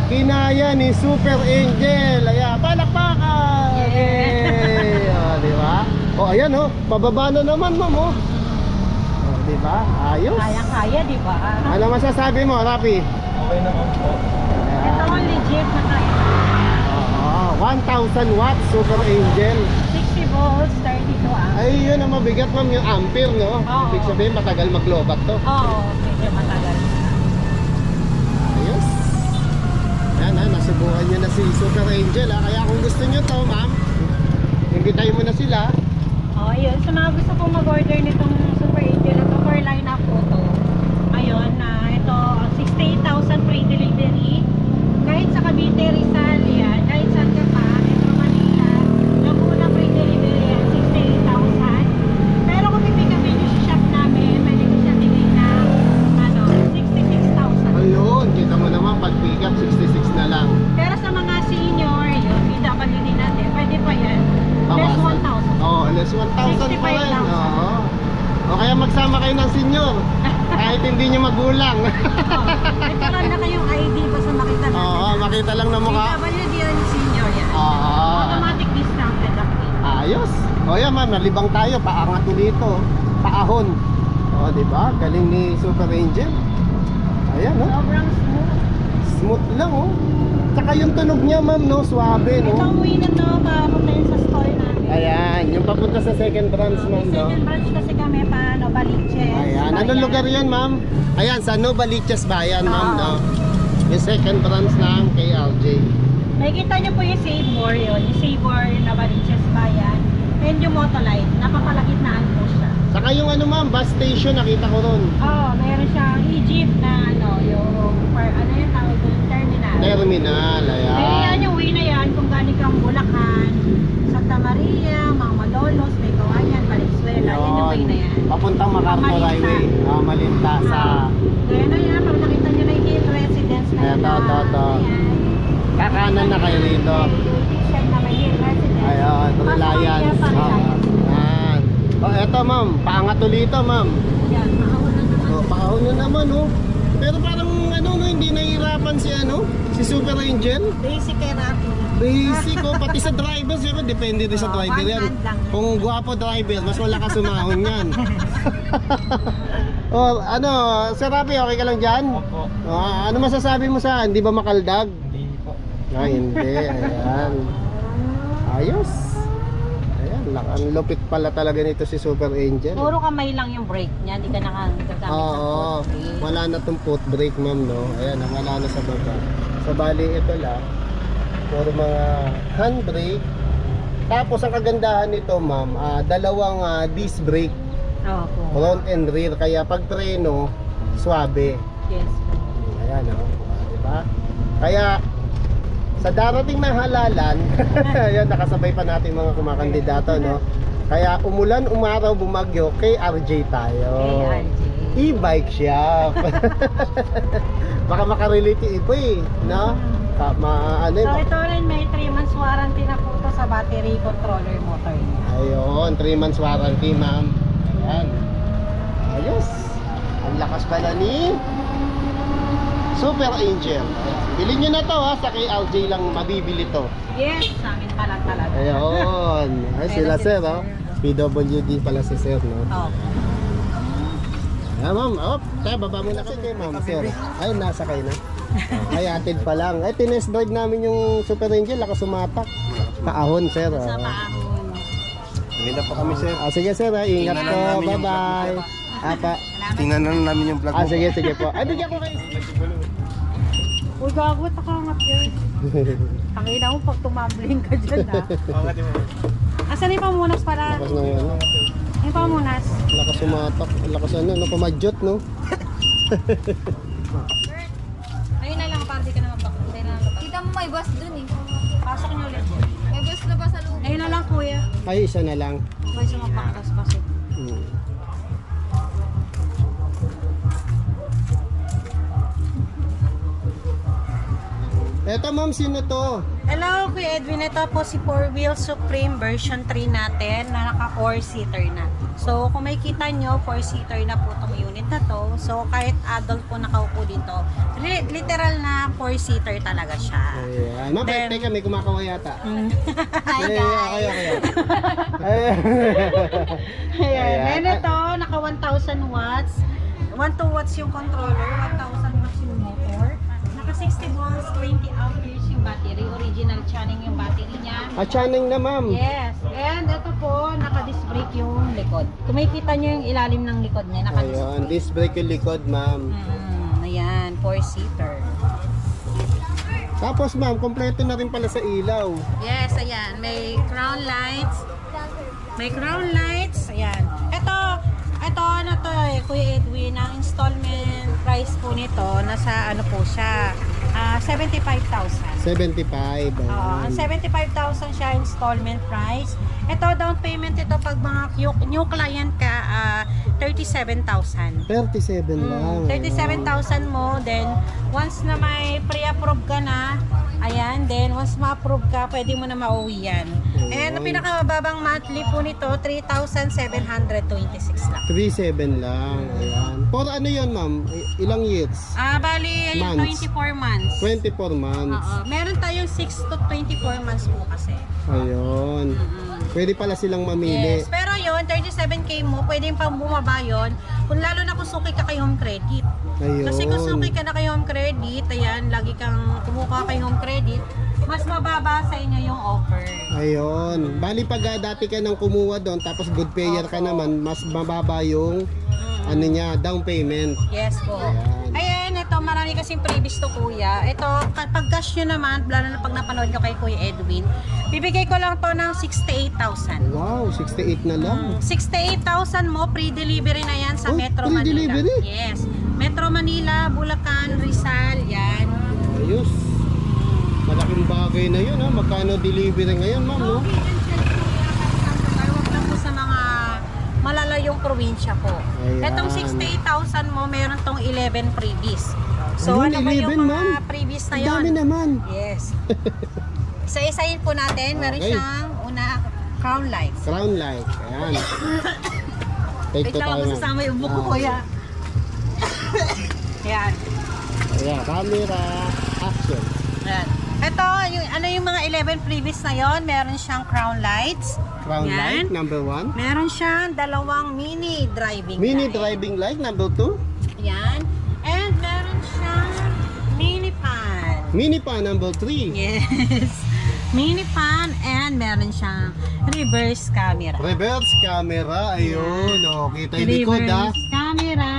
Kinaya ni Super Angel. Ayan, palakpakan. Yay! Oh, diba? Oh, ayan, oh. Pababa na naman, ma'am, oh. Oh, diba? Ayos. Kaya-kaya, di ba? Ano masasabi mo, Rapi? Okay naman po. Ito ang legit na kaya. 1,000 watts Super Angel. 60 volts, 32 amps. Ay, yun ang mabigat, ma'am, yung ampere, no? Oo. Ibig sabihin, matagal maglobat to. Oo, medyo matagal. Ayos. Yan ha, nasubukan nyo na si Super Angel ha. Kaya kung gusto nyo to, ma'am, invitayin mo na sila. Oh, ayun. Sa mga gusto pong mag-order nitong Super Angel, ito for line-up po to. Ayun, ito, 68,000 free delivery. Kahit sa Cavite, Rizal, yan. Kahit saan ka pa, Metro Manila, yung unang free delivery yan, 68,000. Pero kung pipikapin nyo sa shop namin, pwede ko siya bigay na, 66,000. Ayun, kita mo naman, pag pick up, 66 na lang. Pero sa mga senior, yun, PWD natin, pwede pa yan. Less 1,000. Oo, less 1,000 pa rin. 65,000. Oo. O kaya magsama kayo ng senior. Kahit hindi nyo magulang. Ito lang na kayong ID basta makita natin. Oo, makita lang na mukha. PWD yan, senior yan. Oo. Automatic discounted ang rate. Ayos. O yan, ma'am, nalibang tayo. Paangat dito. Paahon. O, diba? Galing ni Super Angel. Ayan, no? Sobrang smooth. Smooth lang, oh. Tsaka yung tunog niya, ma'am, no? Suabe, Ito no? uwi na to, papunta yun sa store namin. Ayan, yung papunta sa second branch, May ma'am, no? second branch kasi kami pa, Baliches. Ayan, anong lugar yun, ma'am? Ayan, sa Novaliches Bayan, ma'am, Oo. no? Yung second branch ng KLJ. Nakikita niyo po yung Save More yun. Yung Save More na Baliches Bayan. And yung Motolite, napapalagitnaan po siya. Saka yung ano, ma'am, bus station, nakita ko ron. Oo, meron siyang Egypt na ano, yung ano yung tawag doon, terminal. Terminal, Kaya yan ayan. yung way na yan kung galing kang Bulacan, Santa Maria, mga Malolos, may Kawayan, Valenzuela, yan yung way na yan. Papuntang MacArthur Malinta. Highway. Malinta sa Kaya na yan, pag nakita nyo na yung Hill Residence na Eto, yan. ito. Kakanan na kayo rito. Siya na may Hill Residence. Ayun, Reliance. Ayan. Oh, eto, ma'am. Paangat ulit ito, ma'am. Yan, maahon na naman. Oh, paahon na naman, oh. Pero parang ano, no, hindi nahihirapan si ano, si Super Angel. Basic kay Rafi. Basic, oh, pati sa driver, siyempre, depende din sa Oh, driver one yan. hand lang. Kung gwapo driver, mas malakas umahon yan. Oh, ano, Sir Rafi, okay ka lang dyan? Opo. Oh, ano masasabi mo sa, hindi ba makaldag? Hindi po. Ay, hindi, ayan. Ayos. Ayan, ang lupit pala talaga nito si Super Angel. Puro kamay lang yung brake niya, hindi ka nakagamit ng Oo, foot brake. wala na tong foot brake, ma'am, no? Ayan, wala na sa baba. Sa bali, ito lang. Puro mga handbrake. Tapos, ang kagandahan nito, ma'am, dalawang disc brake. Opo. Front and rear. Kaya pag preno, swabe. Yes po. Ayan, no? Diba? Kaya, sa darating na halalan, ayan, nakasabay pa natin mga kumakandidato, no? Kaya umulan, umaraw, bumagyo, KRJ tayo. KRJ. E-bike shop. Baka makarelate yung iba eh, no? Ano So eh, ito rin may 3 months warranty na po to sa battery controller motor niya. ayun, 3 months warranty, ma'am. Ayan. Ayos. Ang lakas pala ni Super Angel. Ayan. Bilhin nyo na to ha, sa KLJ lang mabibili to. Yes, sa amin pala talaga. Ayun. Ay, sila sir, oh. PWD pala si sir, no? Oh. Ayan, ma'am. Oh, tayo, baba muna kasi kay ma'am, sir. Ay, nasa kayo na. Ay, atid pa lang. Ay, tinest drive namin yung Super Angel, lakas sumatak. Kaahon, sir. Sa Oh. paahon. Hindi na po kami, sir. Sige, sir. Ingat po. Bye-bye. Apa. Tingnan na namin yung vlog mo. Sige, sige po. Ay, bigyan ko kayo. Uy, gago, takangat yun. Tangina mo pag tumambling ka dyan, ha? Asan yung pamunas para? Lakas na yun. Yung pamunas. Lakas sumatak. Lakas ano, pumadyot, no? Ayun na lang, para di ka na mabak. Kita mo may bus dun eh. Pasok niyo ulit. May gusto ba sa loob? Ayun na lang kuya. Ay, isa na lang. May sumapaktas pa siya. Hmm. Eto ma'am, sino to? Hello, Kuya Edwin. Ito po si 4-Wheel Supreme version 3 natin na naka 4-seater na. So, kung makikita nyo, 4-seater na po itong unit na to. So, kahit adult po nakaupo dito, literal na 4-seater talaga siya. Ayan. Ma'am, Then- teka, may kumakawa yata. Hi Ay, guys! okay. Ayan. Ayan. And ito, naka 1,000 watts. 1 watts yung controller, 1,000 watts yung motor. Naka 60 volts, 20 amperes yung battery. Original Channing yung battery niya. Channing na ma'am. Yes. And ito po, naka-disc brake yung likod. Kung makikita nyo yung ilalim ng likod niya, naka-disc Ayun, brake. disc brake yung likod ma'am. Ayan, 4-seater. Tapos ma'am, kompleto na rin pala sa ilaw. Yes, ayan. May crown lights. May crown lights. Ayan. Ito ano to eh, Kuya Edwin, ang installment price po nito, nasa ano po siya, 75,000. 75. Oo, ang 75,000 siya installment price. Ito, down payment ito pag mga new client ka, 37,000. 37 lang. 37,000 mo, then once na may pre-approve ka na, ayan, then once ma-approve ka, pwede mo na mauwi yan. And ang pinakamababang monthly po nito, 3,726 lang. 37 lang. Ayan. For ano yun ma'am? Ilang years? Bali, ayun, Months. 24 months. 24 months. Oo, meron tayong 6 to 24 months po kasi. Ayun. Pwede pala silang mamili. Yes, pero yun, 37K mo, pwede pang bumaba yun. Kung lalo na kung suki ka kay home credit. Ayun. Kasi kung suki ka na kay home credit, ayan, lagi kang kumukuha kay home credit, mas mababa sa inyo yung offer. Ayun. Bali pag dati ka nang kumuha doon, tapos good payer ka naman, mas mababa yung ano niya, down payment. Yes po. Ayan, ito, marami kasing previous to kuya. Ito, kapag cash nyo naman, lalo na pag napanood nyo kay Kuya Edwin, bibigay ko lang to ng 68,000. Wow, 68 na lang. 68,000 mo, pre-delivery na yan sa Oh, Metro Manila. pre-delivery? Yes. Metro Manila, Bulacan, Rizal, yan. Ayos. Malaking bagay na yun ha. Magkano delivery ngayon ma'am no? Okay, dyan siya kuya. Huwag lang po sa mga malalayong probinsya po. Ayan. Itong 68,000 mo, meron tong 11 freebies. So, Ayun, ano ba yung 11, mga ma'am? freebies na Ang yun? dami naman. Yes. Isa-isayin po natin. Meron Okay. siyang una, crown lights. Crown light. Ayan. Take Wait to lang, tayo ma'am. masasama yung buko ko ya. Ayan. Ayan, camera, action. Ayan. Ito, yung mga 11 freebies na yon, meron siyang crown lights. Crown Yan. light, number 1. Meron siyang dalawang mini driving Mini light. driving light, number 2. Yan. And meron siyang mini pan. Mini pa, number 3. Yes. Mini pan and meron siyang reverse camera. Reverse camera, ayun. O, kita yung likod ha. Reverse camera.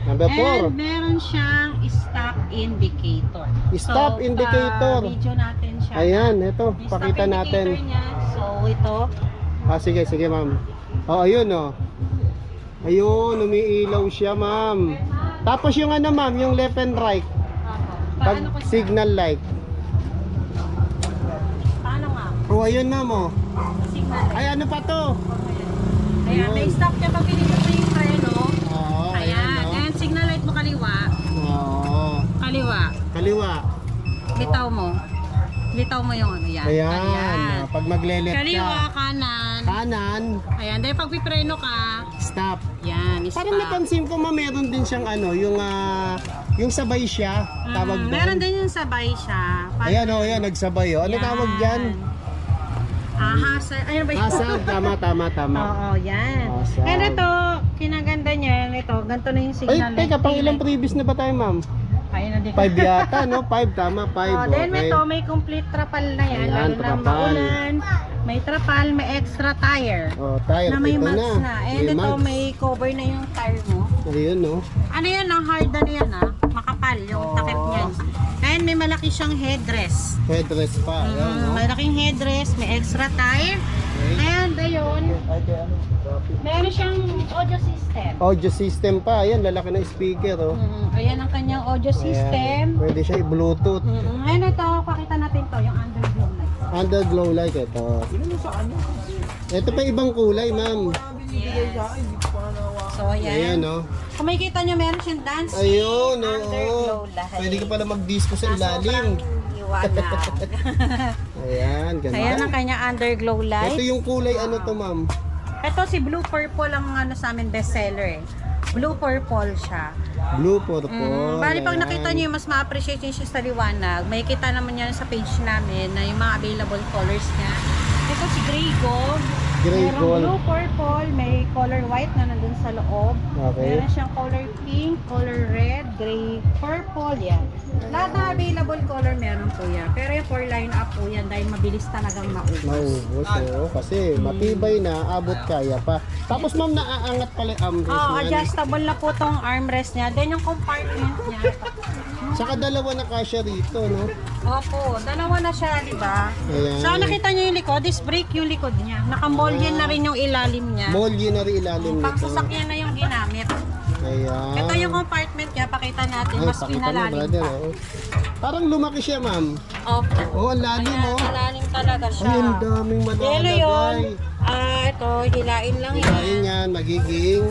Number 4. And meron siyang stop indicator. Stop indicator. Video natin siya. Ayan, ito, Yung pakita stop natin. indicator niya. So, ito. Sige ma'am. Oh, ayun oh. Ayun, umiilaw siya ma'am. Tapos yung ano ma'am, yung left and right. Pag Paano ko siya? signal light. Paano nga? Oh, ayun ma'am oh. Signal light. Ay, ano pa to? Ayan, may stop ka pag pinindot mo yung preno. Oo, Ayan. oh. And signal light mo kaliwa. Oo. Kaliwa. Kaliwa. Bitaw mo. Bitaw mo yung ano yan. Ayan. Pag magle-left Kaliwa, ka. kanan. Kanan. Ayan. Dahil pag pipreno ka, Stop. yan, stop. Parang napansin ko ma'am, meron din siyang ano, yung sabay siya. Tawag doon. Meron din yung sabay siya. Ayan oh, ayan, nagsabay oh. Ano Yan. tawag dyan? Hazard. Ayun ba yun? Hazard. Tama. Oo, yan. Hazard. And ito, kinaganda niyan. Ito, ganito na yung Ay, signal. teka, light. pang ilang previous na ba tayo ma'am? Ayun na din. 5 yata, no? 5, tama, 5. Then may to, may complete trapal na yan. Ayan, Lalo na trapal. maulan. May trapal, may extra tire. Oh, tire, Na may ito mats na. And May ito, mats. may cover na yung tire mo. Ayun, no? Ano yan, hard na yan makapal yung takip niyan. And may malaki siyang headrest. Headrest pa, ayan, no? Malaking headrest, may extra tire. And ayun, meron siyang audio system. Audio system pa, ayan, lalaki ng speaker, oh. Ayan ang kanyang audio Ayan. system. Pwede siya i-bluetooth. And ito, pakita natin to, yung underglow lights. Underglow light ito. Ito pa ibang kulay, ma'am. Yes. So, Ayan, ayan. no? Kung makikita nyo, meron siyang dance. Ayun, Underglow oo. light. Pwede ka pala mag-disco sa Sobrang ilalim. liwanag. Ayan, So, ayan ang ganda. kanya underglow Ito light. yung kulay ano to, ma'am? Ito si Blue Purple ang ano sa amin bestseller eh. Blue Purple siya. Blue purple. Bali pag ayan. nakita niyo mas ma-appreciate niyo siya sa liwanag, may kita naman yan sa page namin na yung mga available colors niya. Ito si Gray Gold. Gray Merong gold. blue purple, may color white na nandun sa loob. Okay. Meron siyang color pink, color red, gray, purple, yan. Lahat na available color meron po yan. Pero yung for line up po yan dahil mabilis talagang maubos. Maubos, oo. Kasi matibay na, abot kaya pa. Tapos ma'am, naaangat pala yung armrest Oh, niyan. adjustable na po tong armrest niya. Then yung compartment niya. Saka dalawa na kasya rito, no? Opo, dalawa na siya, di ba? Ayan. So, nakita niyo yung likod, is brake yung likod niya. Nakamolye na rin yung ilalim niya. Molye na rin ilalim Pang nito. sasakyan na yung ginamit. Ayan. Ito yung compartment niya, pakita natin, Ay, mas pakita mo, pinalalim brother, pa. oh. Parang lumaki siya, ma'am. Opo. Oh, ang lalim, Ayan, oh. malalim talaga siya. Ay, ang daming Yelo yun. malalagay. Ito, hilain lang Kain yan. yan, magiging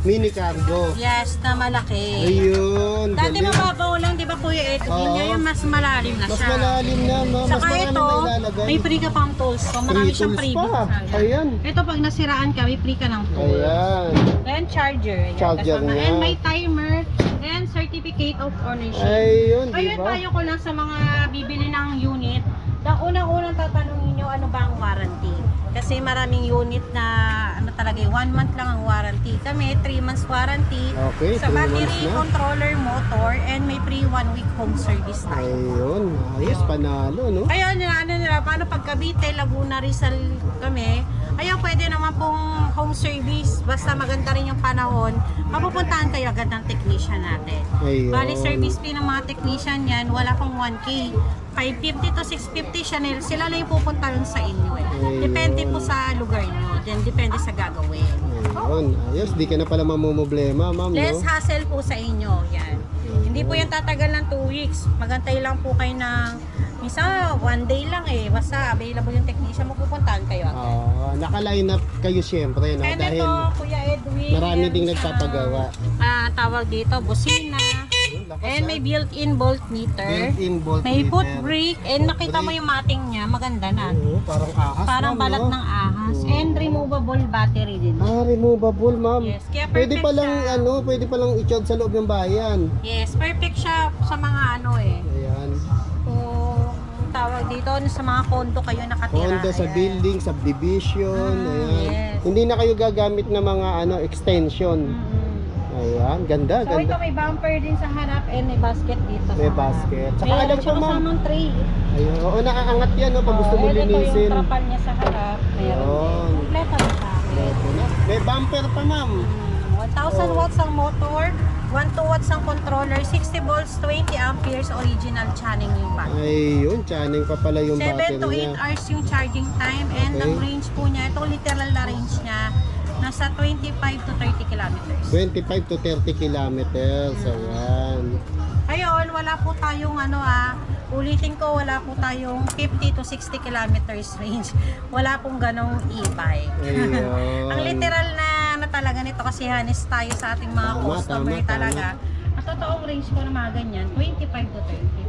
mini cargo. Yes, na malaki. Ayun. Dati galing. mababaw lang, di ba Kuya Edwin? Oo. Ngayon mas malalim na Mas siya. malalim na, ma'am. Mas Saka marami ito, na ilalagay. may free ka pang tools. So, marami Free siyang tools freebies. pa. Ayan. Ito, pag nasiraan ka, may free ka ng tools. Ayan. Then, charger. Ayan, Charger kasama. niya. And may timer and certificate of ownership. Ayun, di Ayun, ba? tayo ko lang sa mga bibili ng unit. Unang-unang tatanungin nyo, ano ba ang warranty? Kasi maraming unit na, ano talaga, 1 month lang ang warranty. Kami, 3 months warranty. Okay, Sa 3 battery, months na. controller, motor, and may free 1 week home service tayo. Ayun. Ayos, panalo, no? Kaya ano nila, paano pag Cavite, Laguna, Rizal kami, ayun, pwede naman pong home service. Basta maganda rin yung panahon, mapupuntahan kayo agad ng technician natin. Ayun. Bali, service fee ng mga technician yan, wala pong 1K. 550 to 650 Chanel, sila lang yung pupunta lang sa inyo eh. Ayun. Depende po sa lugar nyo, then depende sa gagawin. Ayun. Ayos, di ka na pala mamumblema, ma'am, Less no? hassle po sa inyo, yan. Hindi po yan tatagal ng 2 weeks. Magantay lang po kayo ng, minsan 1 day lang eh. Basta available yung technician, mapupuntahan kayo agad. Naka-line up kayo siyempre, no? And Dahil ito, Kuya Edwin, marami meron ding siyang, nagpapagawa. tawag dito, busina. lakas, And may built-in voltmeter. built-in bolt May foot meter. brake. And nakita mo yung mating niya, maganda na. Oo, parang ahas, Parang ma'am, balat no? ng ahas. And removable battery din. Removable, ma'am. Yes, kaya Pwede perfect palang siya. pwede palang i-charge sa loob ng bayan. Yes, perfect siya sa mga ano eh. Ayan. Kung tawag dito, sa mga condo kayo nakatira. Honda sa Ayan. building, subdivision, ayan. yes. Hindi na kayo gagamit ng mga extension. Mm-mm. Ayan, ganda, So ito ganda. may bumper din sa harap and may basket dito May sa harap. basket. Saka May alam ko, siya ma'am. kasamang tray. Ayun, oo, naaangat yan, no, pag gusto mo and ito linisin. yung trapal niya sa harap. Meron Ayun. din. Kompleto na sa akin. Ito na. May bumper pa, ma'am. 1,000 watts ang motor, 12 watts ang controller, 60 volts, 20 amperes, original channing yung battery. Ayun, channing pa pala yung 7 battery to 8 niya. hours yung charging time and Okay. ang range po niya, ito literal na range niya, nasa 25 to 30 kilometers. 25 to 30 kilometers. Ayan. Ngayon, wala po tayong ulitin ko, wala po tayong 50 to 60 kilometers range. Wala pong ganong e-bike. Ayun. Ang literal na talaga nito kasi hanis tayo sa ating mga Tama, customer tama, talaga. Ang totoong range ko na mga ganyan, 25 to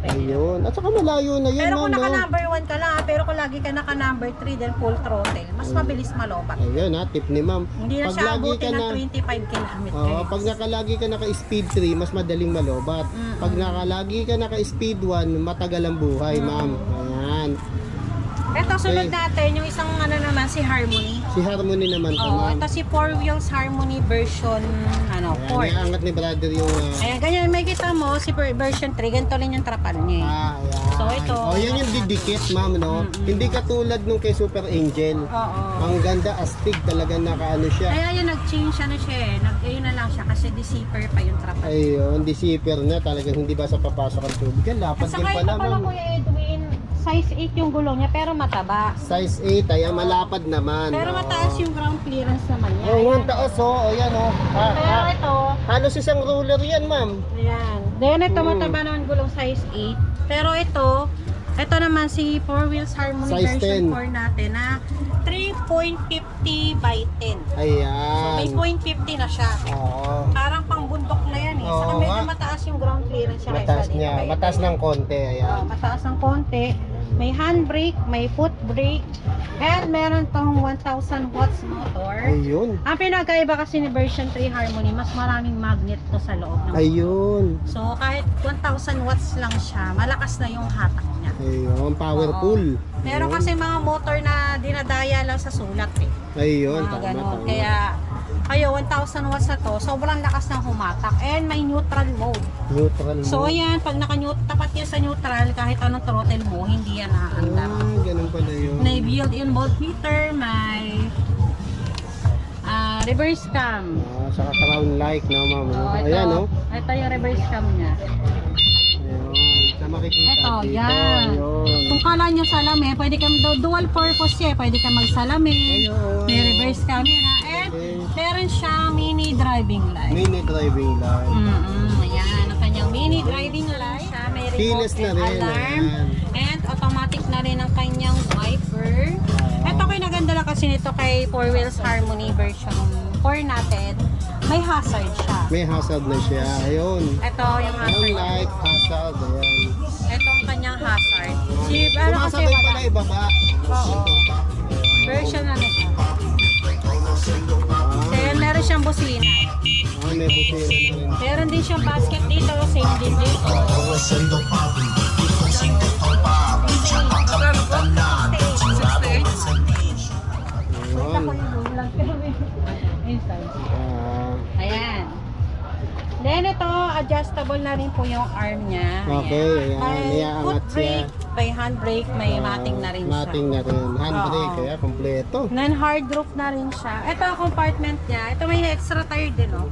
30. Ayun. At saka malayo na yun, Pero ma'am, kung naka no? number 1 ka lang, pero kung lagi ka naka number 3 then full throttle, mas mabilis malobat. Ayun, tip ni ma'am. Hindi na Pag siya lagi abutin ka ng na 25 kilometers. pag nakalagi ka naka-speed 3, mas madaling malobat. Pag nakalagi ka naka-speed 1, matagal ang buhay, ma'am. Ayan. Ito, sunod Okay. natin, yung isang naman, si Harmony. Si Harmony naman to, Oo, ma'am. ito si 4 wheels Harmony version, Ayan, 4. may angat ni brother yung... Ayan, ganyan, may kita mo, si version 3, ganito rin yung trapal niya. ayan. So, ito. Yan yung didikit, ma'am, no? Hindi katulad nung kay Super Angel. Oo. Ang ganda, astig talaga, nakaano siya. Kaya yun, nag-change siya eh. Ayun na lang siya kasi di-zipper pa yung trapal. Ayun, di-zipper na talagang hindi ba sa papasok ang tubig. Yan, lapad At din saka ito pala, pala ma'am. Kuya Edwin, size 8 yung gulong niya pero mataba. Size 8, ayan, malapad naman. Pero Oo. mataas yung ground clearance naman niya. Oo, Ayan. ang taas, oh. Ayan, oh. Pero ito, Halos isang ruler yan, ma'am. ayan. Then ito mataba naman gulong size 8. Pero ito Ito naman si 4 Wheels Harmony Size version 10. 4 natin na 3.50 by 10. Ayan. May 0.50 na siya. Oo. Parang pang bundok na yan eh. Saka Oo medyo nga. mataas yung ground clearance siya. Mataas kaysa dito niya. kay Mataas Ito. ng konti. Ayan. Mataas ng konti. May handbrake, may foot brake, and meron tong 1,000 watts motor. Ayun. Ang pinagkaiba kasi ni version 3 Harmony, mas maraming magnet to sa loob ng Ayun. So kahit 1,000 watts lang siya, malakas na yung hatak niya. Ayun. Powerful. Meron Ayun. kasi mga motor na dinadaya lang sa sulat eh. Ayun. Mga Tama, ganon. tama. Kaya kayo 1,000 watts na to, sobrang lakas ng humatak and may neutral mode. Neutral mo. So ayan, pag tapat yan sa neutral, kahit anong throttle mo, hindi yan naaandar. Ganun pala yun. May built-in voltmeter, may reverse cam. Saka crown like na ma'am. ito, Ayan oh. ito yung reverse cam niya. Ayun. Sa makikita Ito, dito. yan. Ayun. Kung kala nyo salame, pwede kang dual purpose siya. Pwede kang magsalame, Ayun. may reverse camera, and Okay. meron siyang mini driving light. Mini driving light. Ayan, ang kanyang mini driving light. Siya, may remote Keyless na and rin, alarm. ayan. And automatic na rin ang kanyang wiper. Ito kinaganda lang kasi nito kay 4 Wheels Harmony version 4 natin. May hazard siya. May hazard na siya. Ayun. Ito yung hazard. Crown light, hazard. Ayan. Ito ang kanyang hazard. Si, ano kasi Sumasabay wala. pala ibaba. Oo. Version ano siya. Then meron siyang busina. May busina na rin. Meron din siyang basket dito. Same din dito. Ayun. Ayan. Then ito, adjustable na rin po yung arm niya. Okay, ayan. May Iaangat foot siya. brake, may handbrake, may mating na rin Mating siya. na rin. Handbrake, Oo. kaya kompleto. Non-hard roof na rin siya. Ito ang compartment niya. Ito may extra tire din, oh.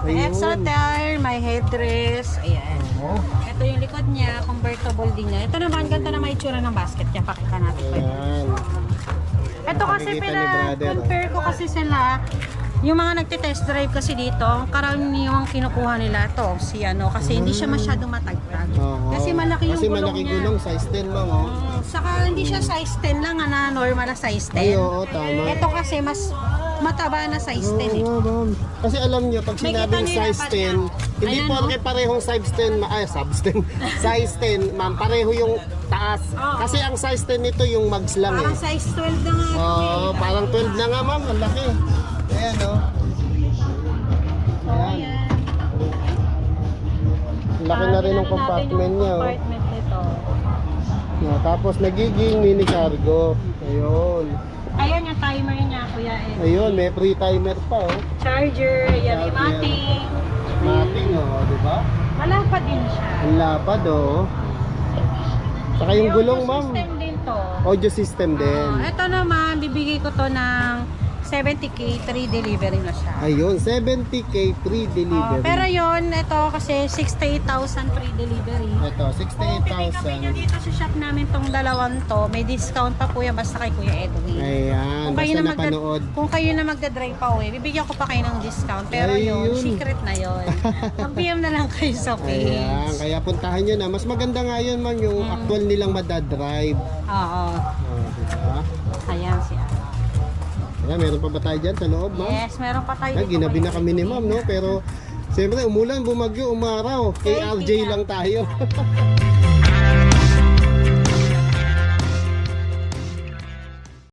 May Ayun. extra tire, may headrest. Ayan. Oo. Ito yung likod niya, convertible din niya. Ito naman, ganda na may itsura ng basket niya. Pakita natin po. Ayan. Ito kasi Nakikita ni brother, pina-compare ko kasi sila. Yung mga nagte-test drive kasi dito, karaniwang kinukuha nila to si ano kasi hindi siya masyado matagtag. Oo. Kasi malaki yung Kasi gulong malaki niya. gulong, size 10 lang oh. Saka hindi siya size 10 lang na normal na size 10. Ay, oo, tama. Ito kasi mas mataba na size 10 eh. Oo, ma'am. Kasi alam nyo, pag May sinabing kita nyo yung size dapat 10, hindi Ayan, porke oh. parehong size 10, size 10, size 10, ma'am, pareho yung taas. Oo. Kasi ang size 10 nito yung mags lang Parang eh. size 12 na nga. Oo, parang 12 na nga ma'am, ang laki. Ayan oh. So, ayan. Laki na rin ng compartment niya oh. Compartment nito. Tapos nagiging mini cargo. Ayun. Ayan yung timer niya, Kuya Ed. Ayun, may free timer pa oh. Charger, ayan yung Charger. mating. Mating oh, di ba? Malapad din siya. Ang lapad oh. Saka yung gulong ma'am. System din to. Audio system din. Ito naman, bibigay ko to ng 70k, 3 delivery na siya. Ayun, 70k free delivery. Pero yon ito kasi 68,000 free delivery. Ito, Kung pipick nyo 68,000. dito sa shop namin tong dalawang to, may discount pa po yan basta kay Kuya Edwin. Ayan, basta napanood. Kung kayo na magdadrive pa uwi, bibigyan ko pa kayo ng discount. Pero Ayun. yun, secret na yun. Mag-PM na lang kayo sa Ayan, page. kaya puntahan nyo na. Mas maganda nga yun man yung actual nilang madadrive. Oo. Diba? Ayan siya. Ayan, meron pa ba tayo dyan sa loob, ma'am? Yes, meron pa tayo Ay, ginabi na kami ni ma'am, no? Pero, siyempre, umulan, bumagyo, umaraw. KRJ lang tayo.